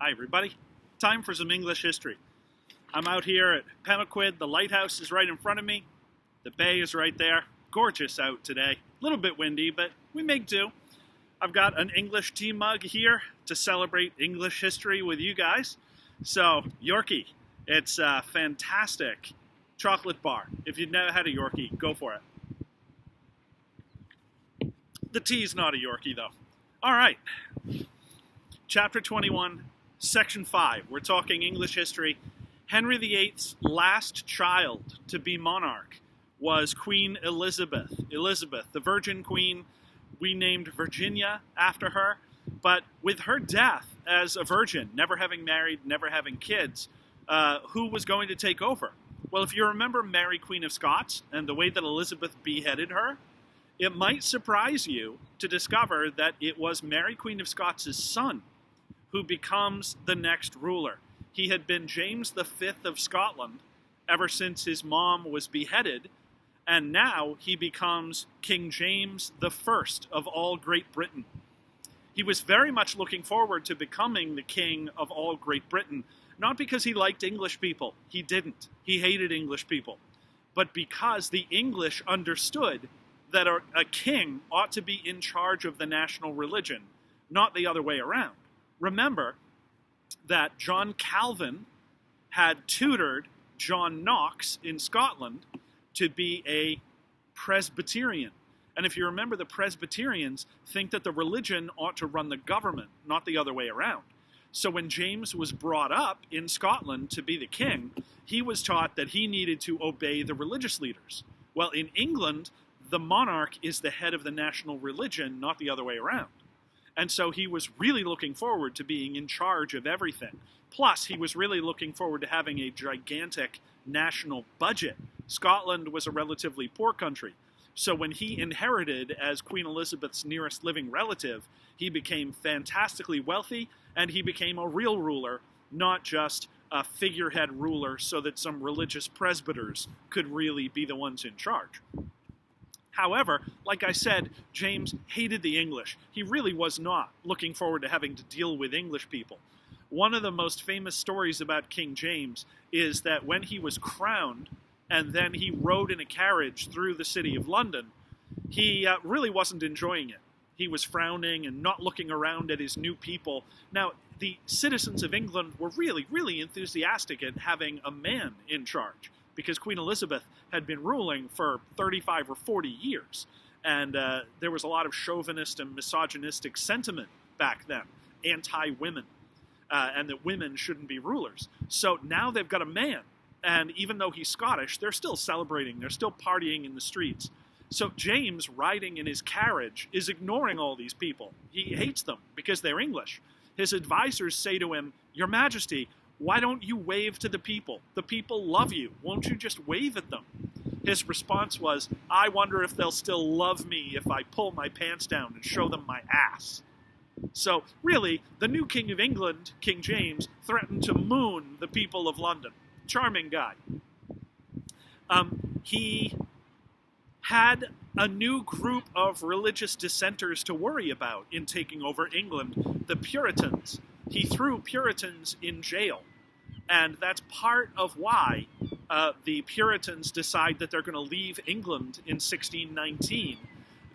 Hi everybody, time for some English history. I'm out here at Pemaquid, the lighthouse is right in front of me, the bay is right there, gorgeous out today, a little bit windy but we make do. I've got an English tea mug here to celebrate English history with you guys. So, Yorkie, it's a fantastic chocolate bar. If you've never had a Yorkie, go for it. The tea's not a Yorkie though. Alright, Chapter 21, Section 5. We're talking English history. Henry VIII's last child to be monarch was Queen Elizabeth. Elizabeth, the Virgin Queen. We named Virginia after her. But with her death as a virgin, never having married, never having kids, who was going to take over? Well, if you remember Mary, Queen of Scots, and the way that Elizabeth beheaded her, it might surprise you to discover that it was Mary, Queen of Scots' son who becomes the next ruler. He had been James V of Scotland ever since his mom was beheaded, and now he becomes King James I of all Great Britain. He was very much looking forward to becoming the king of all Great Britain, not because he liked English people. He didn't. He hated English people. But because the English understood that a king ought to be in charge of the national religion, not the other way around. Remember that John Calvin had tutored John Knox in Scotland to be a Presbyterian. And if you remember, the Presbyterians think that the religion ought to run the government, not the other way around. So when James was brought up in Scotland to be the king, he was taught that he needed to obey the religious leaders. Well, in England, the monarch is the head of the national religion, not the other way around. And so he was really looking forward to being in charge of everything. Plus, he was really looking forward to having a gigantic national budget. Scotland was a relatively poor country. So when he inherited as Queen Elizabeth's nearest living relative, he became fantastically wealthy, and he became a real ruler, not just a figurehead ruler so that some religious presbyters could really be the ones in charge. However, like I said, James hated the English. He really was not looking forward to having to deal with English people. One of the most famous stories about King James is that when he was crowned and then he rode in a carriage through the city of London, he really wasn't enjoying it. He was frowning and not looking around at his new people. Now, the citizens of England were really, really enthusiastic at having a man in charge, because Queen Elizabeth had been ruling for 35 or 40 years. And there was a lot of chauvinist and misogynistic sentiment back then, anti-women, and that women shouldn't be rulers. So now they've got a man, and even though he's Scottish, they're still celebrating, they're still partying in the streets. So James, riding in his carriage, is ignoring all these people. He hates them because they're English. His advisors say to him, "Your Majesty, why don't you wave to the people? The people love you. Won't you just wave at them?" His response was, "I wonder if they'll still love me if I pull my pants down and show them my ass." So, really, the new King of England, King James, threatened to moon the people of London. Charming guy. He had a new group of religious dissenters to worry about in taking over England, the Puritans. He threw Puritans in jail. And that's part of why the Puritans decide that they're going to leave England in 1619.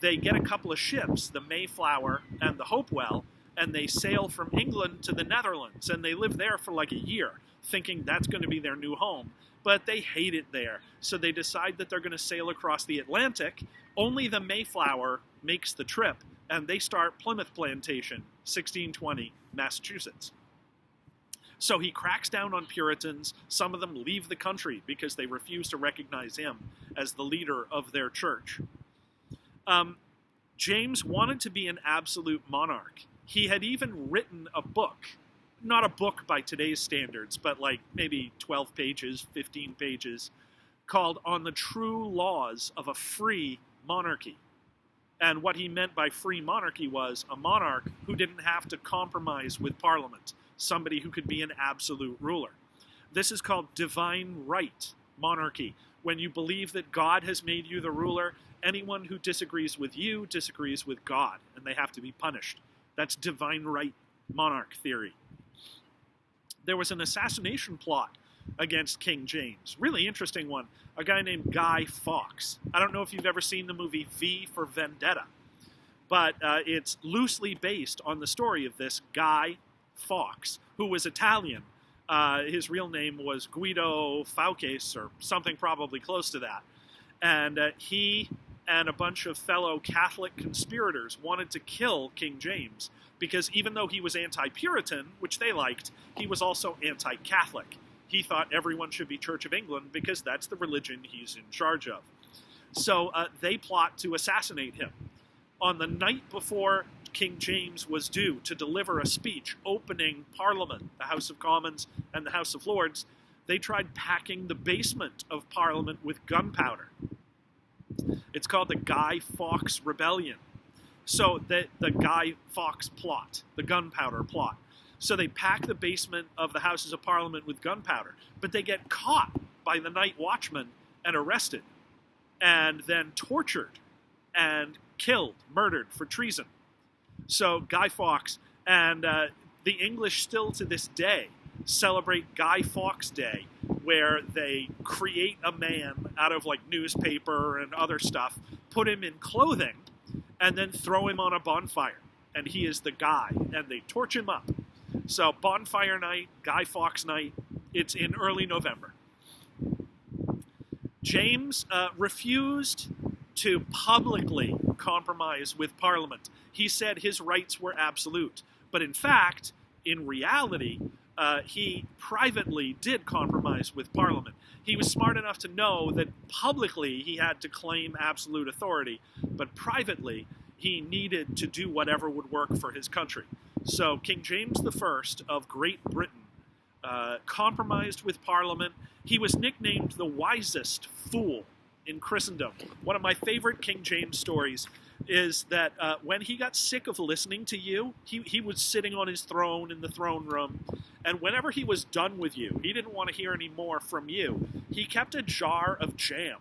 They get a couple of ships, the Mayflower and the Hopewell, and they sail from England to the Netherlands, and they live there for like a year, thinking that's going to be their new home. But they hate it there, so they decide that they're going to sail across the Atlantic. Only the Mayflower makes the trip, and they start Plymouth Plantation, 1620, Massachusetts. So he cracks down on Puritans. Some of them leave the country because they refuse to recognize him as the leader of their church. James wanted to be an absolute monarch. He had even written a book, not a book by today's standards, but like maybe 12 pages, 15 pages, called On the True Laws of a Free Monarchy. And what he meant by free monarchy was a monarch who didn't have to compromise with Parliament, somebody who could be an absolute ruler. This is called divine right monarchy. When you believe that God has made you the ruler, anyone who disagrees with you disagrees with God, and they have to be punished. That's divine right monarch theory. there was an assassination plot against King James. Really interesting one. A guy named Guy Fawkes. I don't know if you've ever seen the movie V for Vendetta, but it's loosely based on the story of this Guy Fawkes, who was Italian. His real name was Guido Fawkes, or something probably close to that. And he and a bunch of fellow Catholic conspirators wanted to kill King James because even though he was anti-Puritan, which they liked, he was also anti-Catholic. He thought everyone should be Church of England because that's the religion he's in charge of. So they plot to assassinate him. On the night before King James was due to deliver a speech opening Parliament, the House of Commons and the House of Lords, they tried packing the basement of Parliament with gunpowder. It's called the Guy Fawkes Rebellion. So the Guy Fawkes plot, the gunpowder plot. So they pack the basement of the Houses of Parliament with gunpowder, but they get caught by the night watchman and arrested, and then tortured and killed, murdered for treason. So Guy Fawkes, and the English still to this day celebrate Guy Fawkes Day, where they create a man out of like newspaper and other stuff, put him in clothing, and then throw him on a bonfire. And he is the guy, and they torch him up. So bonfire night, Guy Fawkes night, it's in early November. James refused to publicly compromise with Parliament. He said his rights were absolute. But in fact, in reality, he privately did compromise with Parliament. He was smart enough to know that publicly he had to claim absolute authority, but privately he needed to do whatever would work for his country. So King James I of Great Britain compromised with Parliament. He was nicknamed the wisest fool in Christendom. One of my favorite King James stories is that when he got sick of listening to you, he was sitting on his throne in the throne room, and whenever he was done with you, he didn't want to hear any more from you. He kept a jar of jam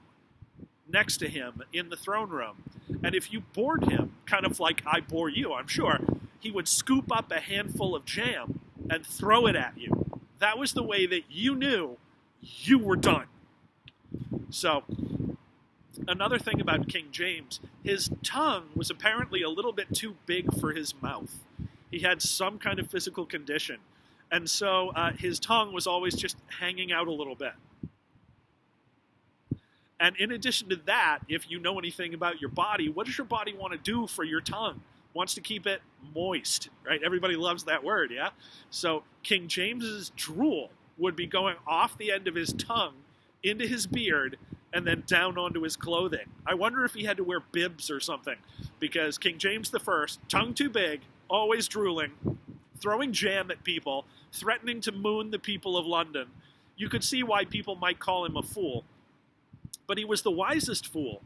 next to him in the throne room, and if you bored him, kind of like I bore you, I'm sure, he would scoop up a handful of jam and throw it at you. That was the way that you knew you were done. So, another thing about King James, his tongue was apparently a little bit too big for his mouth. He had some kind of physical condition. And so his tongue was always just hanging out a little bit. And in addition to that, if you know anything about your body, what does your body want to do for your tongue? Wants to keep it moist, right? Everybody loves that word, yeah? So King James's drool would be going off the end of his tongue into his beard and then down onto his clothing. I wonder if he had to wear bibs or something, because King James I, tongue too big, always drooling, throwing jam at people, threatening to moon the people of London. You could see why people might call him a fool. But he was the wisest fool,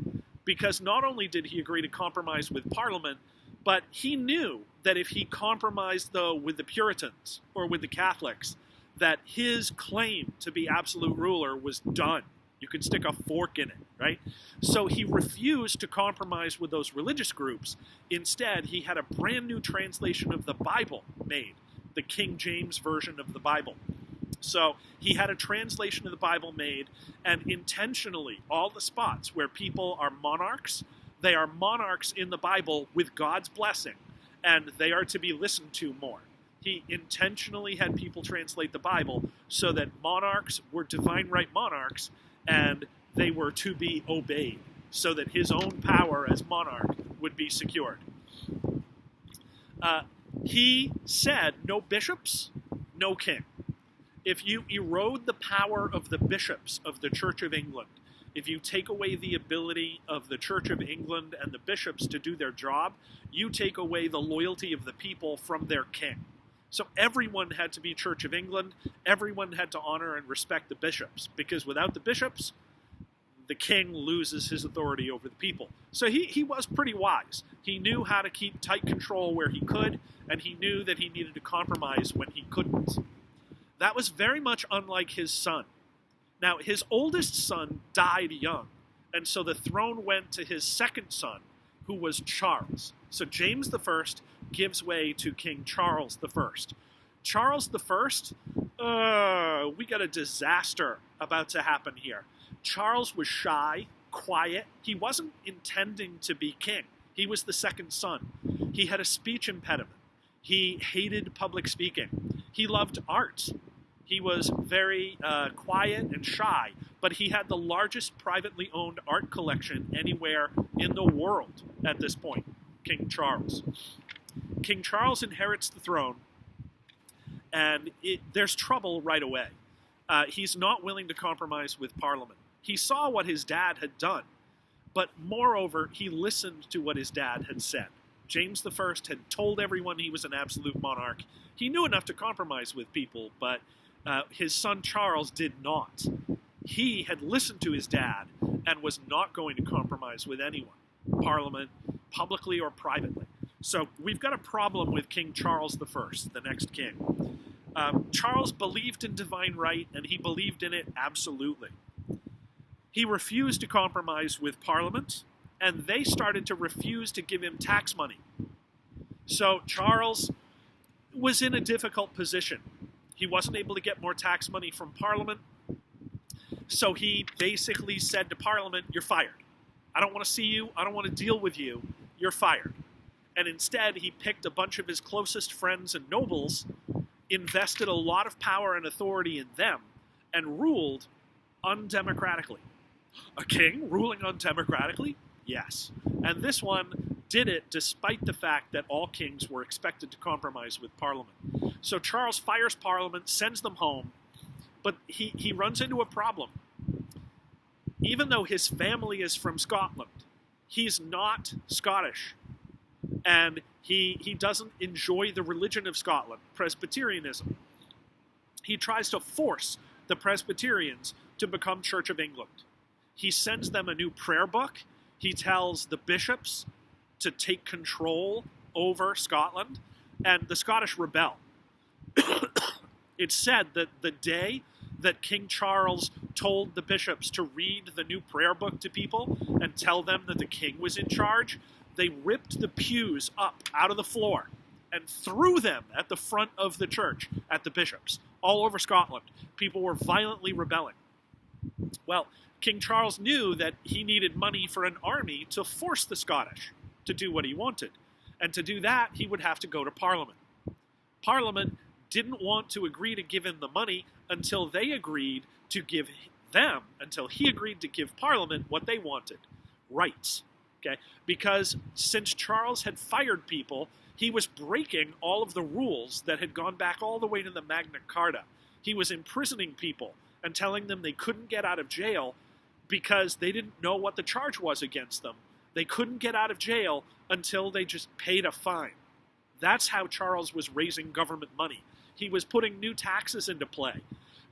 because not only did he agree to compromise with Parliament, but he knew that if he compromised, though, with the Puritans or with the Catholics, that his claim to be absolute ruler was done. You could stick a fork in it, right? So he refused to compromise with those religious groups. Instead, he had a brand new translation of the Bible made, the King James version of the Bible. So he had a translation of the Bible made, and intentionally, all the spots where people are monarchs, they are monarchs in the Bible with God's blessing, and they are to be listened to more. He intentionally had people translate the Bible so that monarchs were divine right monarchs, and they were to be obeyed, so that his own power as monarch would be secured. He said, no bishops, no king. If you erode the power of the bishops of the Church of England, if you take away the ability of the Church of England and the bishops to do their job, you take away the loyalty of the people from their king. So everyone had to be Church of England. Everyone had to honor and respect the bishops, because without the bishops, the king loses his authority over the people. So he was pretty wise. He knew how to keep tight control where he could, and he knew that he needed to compromise when he couldn't. That was very much unlike his son. Now, his oldest son died young, and so the throne went to his second son, who was Charles. So James I gives way to King Charles I. Charles we got a disaster about to happen here. Charles was shy, quiet. He wasn't intending to be king. He was the second son. He had a speech impediment. He hated public speaking. He loved art. He was very quiet and shy, but he had the largest privately owned art collection anywhere in the world at this point, King Charles. King Charles inherits the throne, and there's trouble right away. He's not willing to compromise with Parliament. He saw what his dad had done, but moreover, he listened to what his dad had said. James I had told everyone he was an absolute monarch. He knew enough to compromise with people, but his son Charles did not. He had listened to his dad and was not going to compromise with anyone, Parliament, publicly or privately. So we've got a problem with King Charles I, the next king. Charles believed in divine right, and he believed in it absolutely. He refused to compromise with Parliament, and they started to refuse to give him tax money. So Charles was in a difficult position. He wasn't able to get more tax money from Parliament, so he basically said to Parliament, "You're fired. I don't want to see you. I don't want to deal with you. You're fired." And instead, he picked a bunch of his closest friends and nobles, invested a lot of power and authority in them, and ruled undemocratically. A king ruling undemocratically? Yes. And this one did it despite the fact that all kings were expected to compromise with Parliament. So Charles fires Parliament, sends them home, but he runs into a problem. Even though his family is from Scotland, he's not Scottish. And he doesn't enjoy the religion of Scotland, Presbyterianism. He tries to force the Presbyterians to become Church of England. He sends them a new prayer book. He tells the bishops to take control over Scotland, and the Scottish rebel. It's said that the day that King Charles told the bishops to read the new prayer book to people and tell them that the king was in charge, they ripped the pews up out of the floor and threw them at the front of the church at the bishops all over Scotland. People were violently rebelling. Well, King Charles knew that he needed money for an army to force the Scottish to do what he wanted. And to do that, he would have to go to Parliament. Parliament didn't want to agree to give him the money until they agreed to give them, until he agreed to give Parliament what they wanted, rights. Okay? Because since Charles had fired people, he was breaking all of the rules that had gone back all the way to the Magna Carta. He was imprisoning people and telling them they couldn't get out of jail because they didn't know what the charge was against them. They couldn't get out of jail until they just paid a fine. That's how Charles was raising government money. He was putting new taxes into play.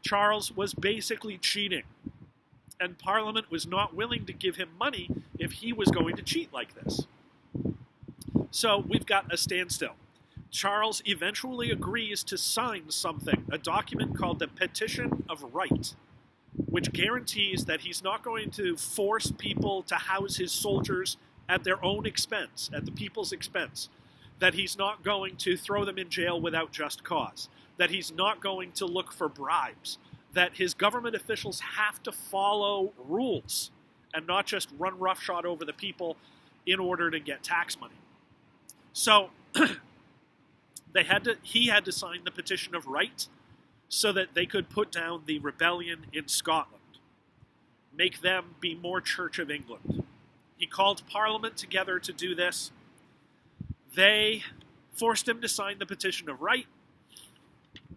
Charles was basically cheating. And Parliament was not willing to give him money if he was going to cheat like this. So we've got a standstill. Charles eventually agrees to sign something, a document called the Petition of Right, which guarantees that he's not going to force people to house his soldiers at their own expense, at the people's expense, that he's not going to throw them in jail without just cause, that he's not going to look for bribes, that his government officials have to follow rules and not just run roughshod over the people in order to get tax money. So he had to sign the Petition of Right so that they could put down the rebellion in Scotland, make them be more Church of England. He called Parliament together to do this. They forced him to sign the Petition of Right,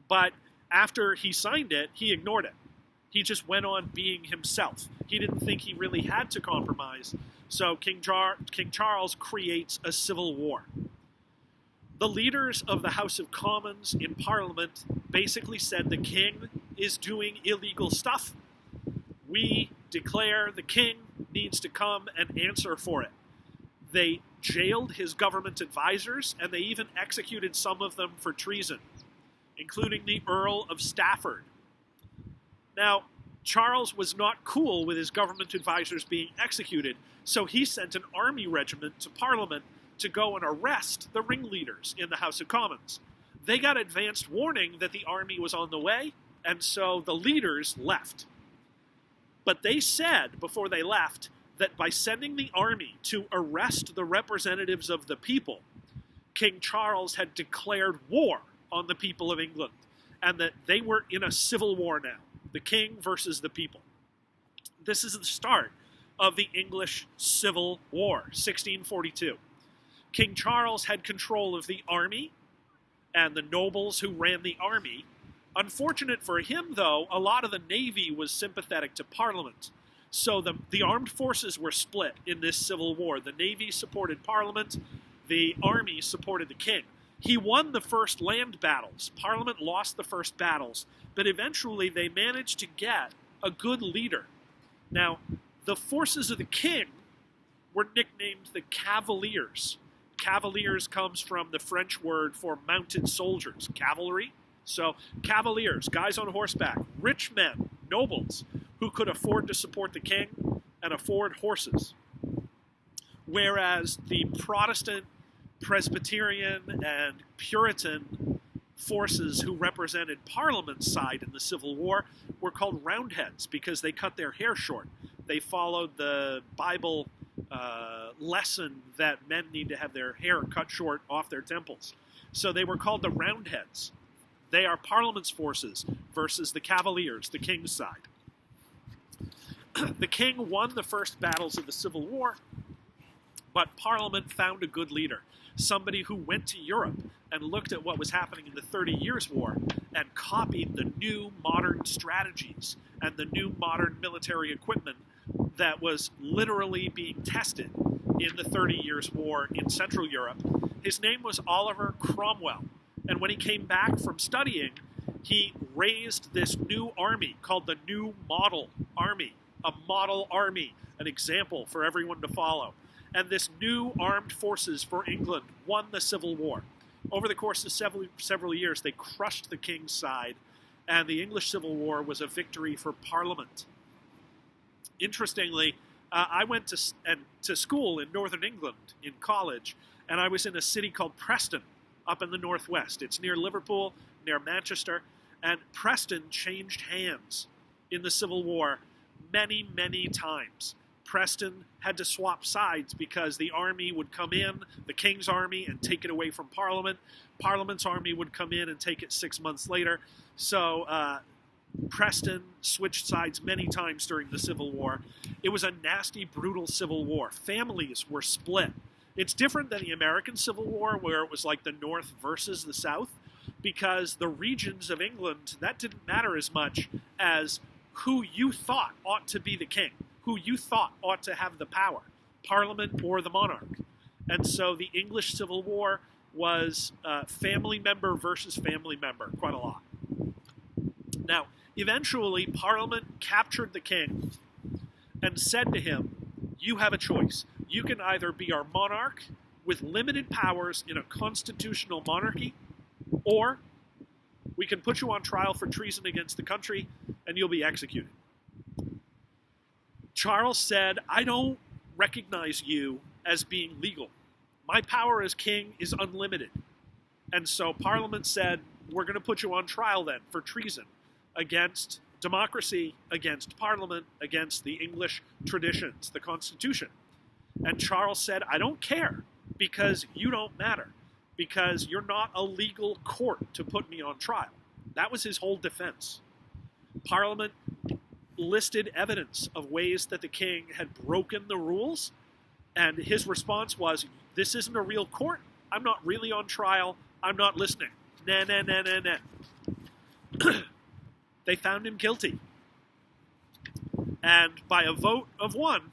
but after he signed it, he ignored it. He just went on being himself. He didn't think he really had to compromise, so King Charles creates a civil war. The leaders of the House of Commons in Parliament basically said the king is doing illegal stuff. We declare the king needs to come and answer for it. They jailed his government advisors, and they even executed some of them for treason, including the Earl of Stafford. Now, Charles was not cool with his government advisors being executed, so he sent an army regiment to Parliament to go and arrest the ringleaders in the House of Commons. they got advanced warning that the army was on the way, and so the leaders left. But they said before they left that by sending the army to arrest the representatives of the people, King Charles had declared war on the people of England, and that they were in a civil war now, the king versus the people. This is the start of the English Civil War, 1642. King Charles had control of the army and the nobles who ran the army. Unfortunate for him, though, a lot of the navy was sympathetic to Parliament. So the armed forces were split in this civil war. The navy supported Parliament, the army supported the king. He won the first land battles. Parliament lost the first battles, but eventually they managed to get a good leader. Now, the forces of the king were nicknamed the Cavaliers. Cavaliers comes from the French word for mounted soldiers, cavalry. So Cavaliers, guys on horseback, rich men, nobles, who could afford to support the king and afford horses. Whereas the Protestant, Presbyterian, and Puritan forces who represented Parliament's side in the Civil War were called Roundheads because they cut their hair short. They followed the Bible lesson that men need to have their hair cut short off their temples. So they were called the Roundheads. They are Parliament's forces versus the Cavaliers, the king's side. The king won the first battles of the Civil War, but Parliament found a good leader, somebody who went to Europe and looked at what was happening in the 30 Years' War and copied the new modern strategies and the new modern military equipment that was literally being tested in the 30 Years' War in Central Europe. His name was Oliver Cromwell. And when he came back from studying, he raised this new army called the New Model Army, a model army, an example for everyone to follow. And this new armed forces for England won the Civil War. Over the course of several years, they crushed the king's side, and the English Civil War was a victory for Parliament. Interestingly, I went to school in northern England in college, and I was in a city called Preston, up in the northwest. It's near Liverpool, near Manchester, and Preston changed hands in the Civil War many, many times. Preston had to swap sides because the army would come in, the king's army, and take it away from Parliament. Parliament's army would come in and take it 6 months later. So Preston switched sides many times during the Civil War. It was a nasty, brutal Civil War. Families were split. It's different than the American Civil War, where it was like the North versus the South, because the regions of England, that didn't matter as much as who you thought ought to be the king, who you thought ought to have the power, Parliament or the monarch. And so the English Civil War was family member versus family member, quite a lot. Now, eventually, Parliament captured the king and said to him, you have a choice. You can either be our monarch with limited powers in a constitutional monarchy, or we can put you on trial for treason against the country and you'll be executed. Charles said, I don't recognize you as being legal. My power as king is unlimited. And so Parliament said, we're going to put you on trial then for treason against democracy, against Parliament, against the English traditions, the Constitution. And Charles said, I don't care, because you don't matter, because you're not a legal court to put me on trial. That was his whole defense. Parliament listed evidence of ways that the king had broken the rules, and his response was, this isn't a real court. I'm not really on trial. I'm not listening. Nah, nah, nah, nah, nah. They found him guilty. And by a vote of one,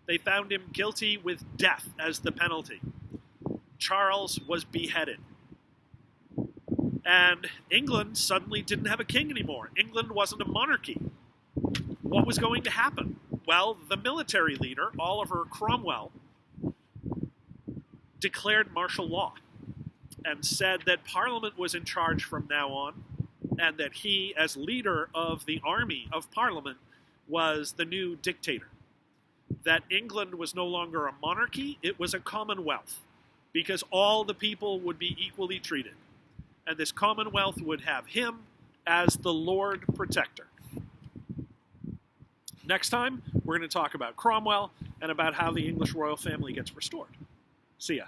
they found him guilty with death as the penalty. Charles was beheaded. And England suddenly didn't have a king anymore. England wasn't a monarchy. What was going to happen? Well, the military leader, Oliver Cromwell, declared martial law and said that Parliament was in charge from now on, and that he, as leader of the army of Parliament, was the new dictator. That England was no longer a monarchy, it was a commonwealth, because all the people would be equally treated. and this commonwealth would have him as the Lord Protector. Next time, we're going to talk about Cromwell and about how the English royal family gets restored. See ya.